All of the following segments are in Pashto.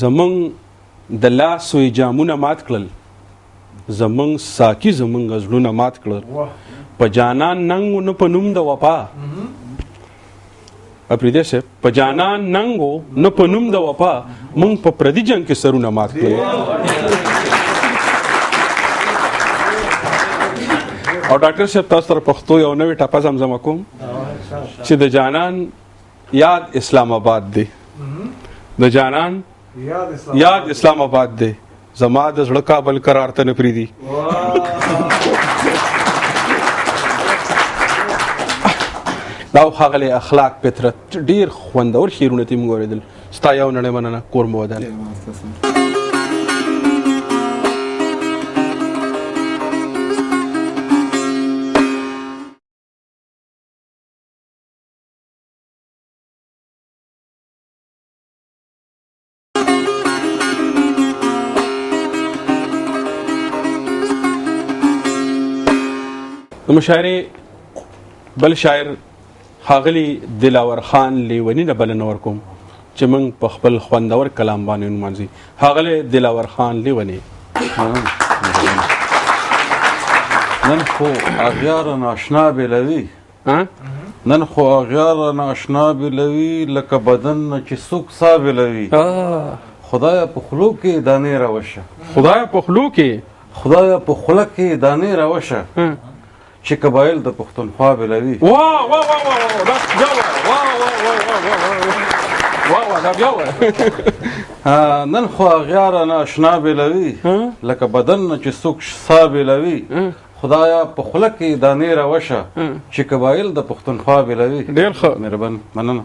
زمونږ د لاس وې جامونه مات کړل، زمونږ ساقي زمونږ زړونه مات کړل، په جانان ننګ نه په نوم د وفا اپریدې صاحب، په جانان ننګ نه په نوم د وفا مونږ په پردي جنګ کې سرونه مات کړل. او ډاکټر صاحب تاسو سره پښتو یو نوې ټاپه زمزمه کوم چې د جانان یاد اسلام آباد دی، د جانان یاد اسلام آباد دی، زما د زړه کابل قرار ته نه پریدي. دا ښاغلی اخلاق فطرت ډېر خوندور شعرونه ترې موږ اورېدل. ستا یو نړۍ مننه، کور مو ودان. د مشاعرې بل شاعر ښاغلي دلاور خان لیوني نه بلنه ورکوم چې موږ په خپل خوندور کلام باندې ونمانځي. ښاغلی دلاور خان لیوني. نن خو اغیار ناشنا بلوي، نن خو اغیار ناشنا بلوي، لکه بدن چې څوک سا بلوي. خدایه په خولو کې دانې راوشه، خدایه په خولو کې، خدایه په خوله کې دانې راوشه، چې قبایل د پښتونخوا بلوي. واه واه واه واه دا بیا واه دا بیا نن خو اغیار ناشنا بلوي، لکه بدن چې څوک سا بلوي. خدایا په خوله کې دانې راوشه، چې قبایل د پښتونخوا بلوي. ډېر ښه، مهربان، مننه.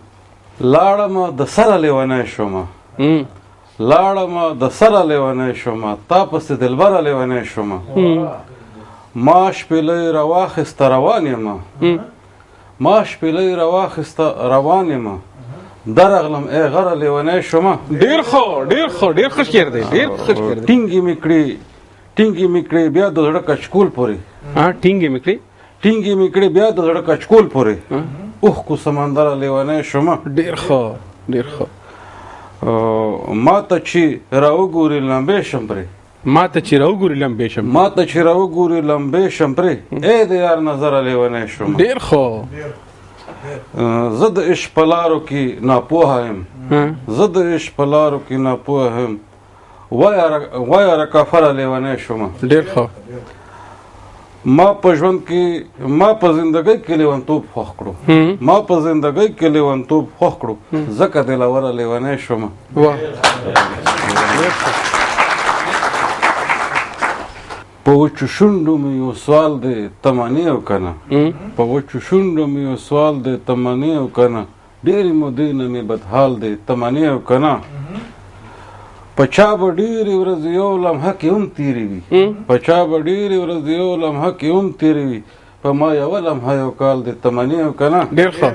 لاړم د سره لیونی شومه، لاړم د سره لیونی شومه، تا پسې دلبره لیونی شومه. ما شپېلۍ راواخیسته روان یمه، ما شپېلۍ راواخیسته روان یمه، درغلم ای غره لیونی شومه. ډېر ښه، ډېر ښه، ډېر ښه شعر دی، ډېر ښه شعر دی. ټینګې مې کړې، ټینګې مې کړې بیا د زړه کچکول پورې. ټینګې مې کړې، ټینګې مې کړې بیا د زړه کچکول پورې، اوښکو سمندره لیونی شومه. ډېر ښه، ډېر ښه. ما ته چې راوګورې لمبې شم پرې، ما ته چې راوګورې لمبې شم، ما ته چې راوګورې لمبې شم پرې، ای د یار نظره لیونی شومه. ډېر ښه. زه د عشق په لارو کې ناپوهه یم، زه د عشق په لارو کې ناپوهه یم، وایه کافره لیونی شومه. ډېر ښه. ما په ژوند کې، ما په زندګۍ کې لیونتوب خوښ کړو، ما په زندګۍ کې لیونتوب خوښ کړو، ځکه دلاوره لیونی شومه. په وچو شونډو مې یو سوال دی تمنې او کنه، په وچو شونډو مې یو سوال دی تمنې او کنه، ډېرې مودې نه مې بدحال دی تمنې او کنه. په چا به ډېرې ورځې یو لمحه کې هم تېرې وي، په چا به ډېرې ورځې یو لمحه کې هم تېرې وي، په ما یوه لمحه یو کال دی تمنې او کنه. ډېر ښه.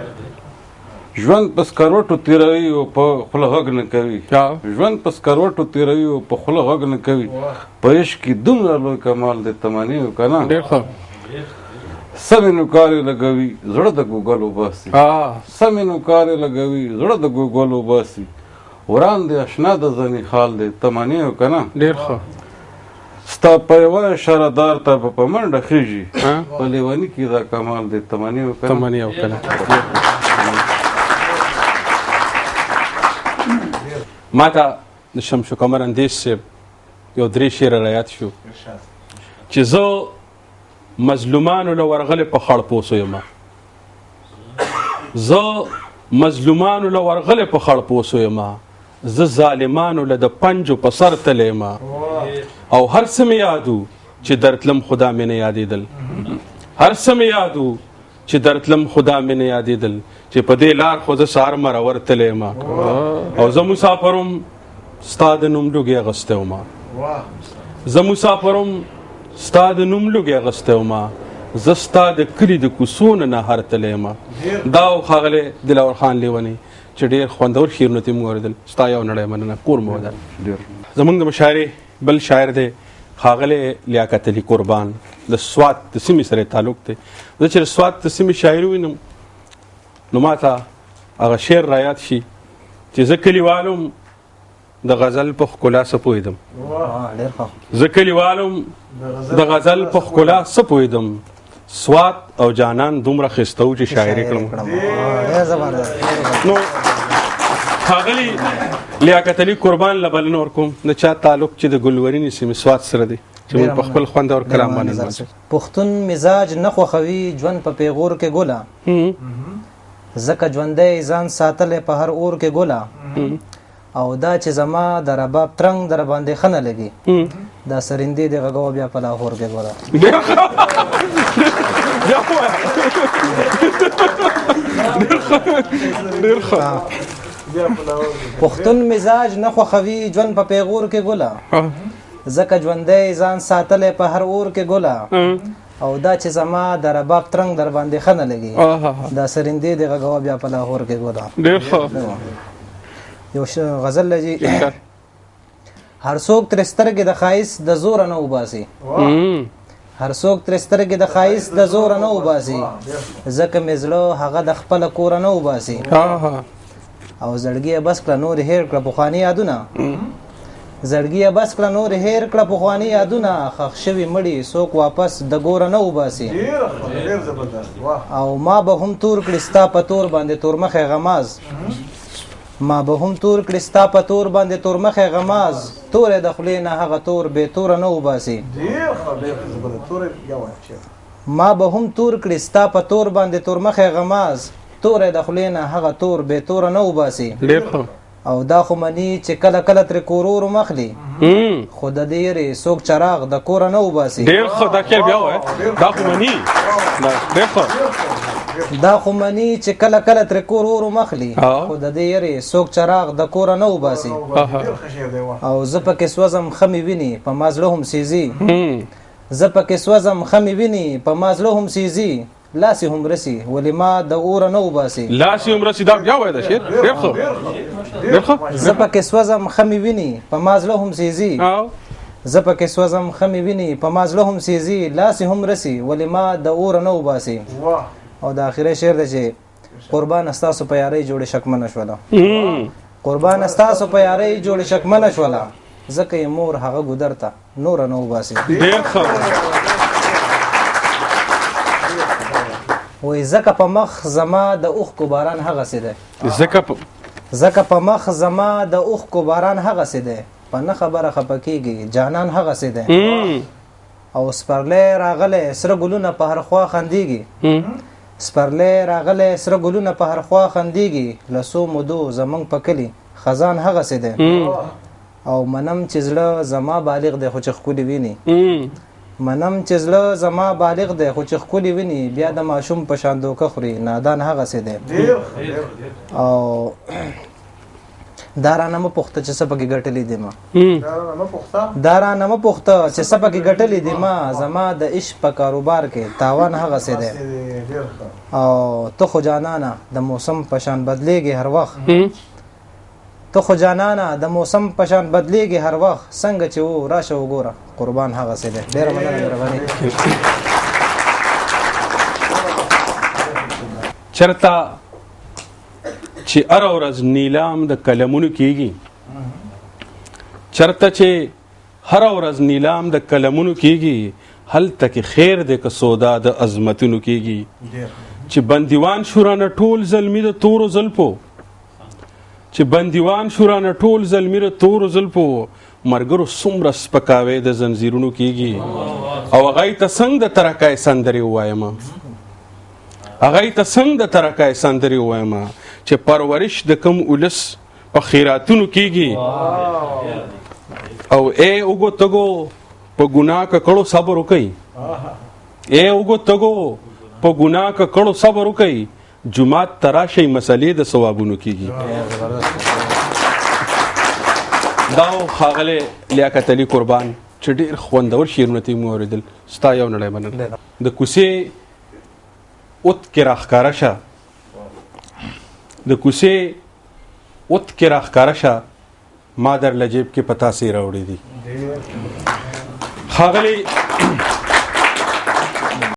ژوند په سکروټو تېروي او په خوله غږ نه کوي، ژوند په سکروټو تېروي او په خوله غږ نه کوي، په عشق کې دومره لوی کمال دی تمنې او کنه. ډېر ښه. سمې نوکارې لګوي زړه د ګوګل وباسي، سمې نوکارې لګوي زړه د ګوګل وباسي، وړاندې اشنا د ځنې خال دی تمنې او کنه. ډېر ښه. ستا په یوه اشاره دار ته په منډه خېږي، په لیوني کې دا کمال دی تمنې او کنه. تمنې او کنه. ما ته د شمشو قمر اندیش صاحب یو درې شعره رایاد شو چې زه مظلومانو له ورغلې په خړ پوسو یم، زه مظلومانو له ورغلې په خړ پوسو یم، زه ظالمانو له د پنجو په سر تلی یم، او هر څه مې یادو چې درتلم خدا مې نه یادېدل، هر څه مې یادو چې درتلم خدا مې نه یادېدل، چې په دې لار خو زه سهار مرور تلی یم، او زه مسافرم ستا د نوم لوګې اغوستی وم، زه مسافرم ستا د نوم لوګې اغوستی وم، زه ستا د کلي د کوڅو نه نهر تلی یم. دا و ښاغلی دلاور خان لیونی چې ډېر خوندور شعرونه ترې موږ اورېدل. ستا یو نړۍ مننه، کور مو ودان. زموږ د مشاعرې بل شاعر دی ښاغلی لیاقت علي قربان، د سوات د سیمې سره تعلق دی. زه چې د سوات د سیمې شاعري وینم نو ما ته هغه شعر رایاد شي چې زه کلیوالم د غزل په ښکلا څه پوهېدم ډېر ښه زه کلیوالم د غزل په ښکلا څه پوهېدم سوات او جانان دومره ښایسته و چې شاعري کړم ډېر زبردست نو ښاغلي لیاقت علي قربان له بلنه ورکوم د چا تعلق چې د ګلورینې سیمې سوات سره دی چې موږ په خپل خوندور کلام باندې نمانځو پښتون مزاج نه خوښوي ژوند په پیغور کې ګوله ځکه ژوندی ځان ساتلی په هر اور کې ګوله او دا چې زما د رباب ترنګ در باندې ښه نه لګي دا سرندې د غږوه بیا په لاهور کې ګوله ډېر ښه پښتون مزاج نه خوښوي ژوند په پیغور کې ګوله ځکه ژوندی ځان ساتلی په هر اور کې ګوله او دا چې زما د رباب ترنګ در باندې ښه نه لګي دا سرندې د غږوه بیا په لاهور کې ګوله ډېر ښه یو غزل لجی هر څوک تر سترګې د ښایست د زوره نه وباسي هر څوک تر سترګې د ښایست د زوره نه وباسي ځکه مې زړه هغه د خپله کوره نه وباسي او زړګي بس کړه نور هېر کړه پخواني یادونه زړګي بس کړه نور هېر کړه پخواني یادونه ښخ شوي مړي څوک واپس د ګوره نه وباسي او ما به هم تور کړي ستا په تور باندې تورمخی غماز ما به هم تور کړي ستا په تور باندې تورمخی غماز تورې د خولې نه هغه تور بې توره نه وباسي ما به هم تور کړي ستا په تور باندې تورمخی غماز تورې د خولې نه هغه تور بې توره نه وباسي او دا خو مني چې کله کله ترې کورور مخلي خو د دې یېرې څوک چراغ د کوره نه وباسي ډېر ښه دا خیر بیا وایه دا خو مني ډېر ښه دا خو مني چې کله کله ترې کورور مخلي خو د دې یېرې څوک چراغ د کوره نه وباسي او زه پکې سوځم ښه مې ویني په ما زړه هم سیزي زه پکې سوځم ښه مې ویني په ما زړه هم سیزي لاسی هم رسی ولی ما د اوره نه وباسي لاسی هم رسی دا بیا وایه دا شعر ډېر ښه ډېر ښه زه پکې سوځم ښه مې ویني په ما زړه هم سیزي زه پکې سوځم ښه مې ویني په ما زړه هم سیزي لاسی هم رسی ولی ما د اوره نه وباسي او د آخري شعر دی چې قربان ستاسو په یارۍ جوړې شکمنه شوله قربان ستاسو په یارۍ جوړې شکمنه شوله ځکه یې مور هغه ګودر ته نوره نه وباسي ډېر ښه وای ځکه په مخ زما د اوښکو باران هغسې دی ځکه په مخ زما د اوښکو باران هغسې دی په نه خبره خفه کېږي جانان هغسې دی او سپرلی راغلی سره ګلونه په هر خوا خندېږي سپرلی راغلی سره ګلونه په هر خوا خندېږي له څو مودو زموږ په کلي خزان هغسې دی او منم چې زړه زما بالغ دی خو چې ښکلي ویني منم چې زړه زما بالغ دی خو چې ښکلي ویني بیا د ماشوم په شان دوکه خوري نادان هغسې دی او دا رانه مه پوښته چې څه پکې ګټلي دي ما دا رانه مه پوښته چې څه پکې ګټلي دي ما زما د عشق په کاروبار کې تاوان هغسې دی او ته خو جانانه د موسم په شان بدلیږي هر وخت ته خو جانانه د موسم په شان بدلیږي هر وخت څنګه چې و راشه وګوره قربان هغسې دی ډېره مننه مهرباني چرته چې هره ورځ نیلام د کلمونو کېږي چرته چې هره ورځ نیلام د کلمونو کېږي هلته کې خیر دی که سودا د عظمتونو کېږي چې بندیوان شو رانه ټول زلمي د تورو زلفو چې بندیوان شو رانه ټول زلمي د تورو زلفو مرګرو څومره سپکاوی د زنځیرونو کېږي او هغه ته څنګه د ترکای سندرې ووایم هغه ته څنګه د ترکای سندرې ووایم چې پرورش د کم ولس په خیراتونو کېږي او ای اوګو تګو په ګناه ککړو صبر وکئ ای اوګو تګو په ګناه ککړو صبر وکئ جمعات تراشی مسلې د ثوابونو کېږي دا ښاغلی لیاقت علي قربان چې ډېر خوندور شعرونه ته مو اورېدل ستا یو نړۍ مننه د کوڅې اوت کې راښکاره شه د کوڅې اوت کې راښکاره شه ما در لجیب کې پتاسې راوړې دي ښاغلی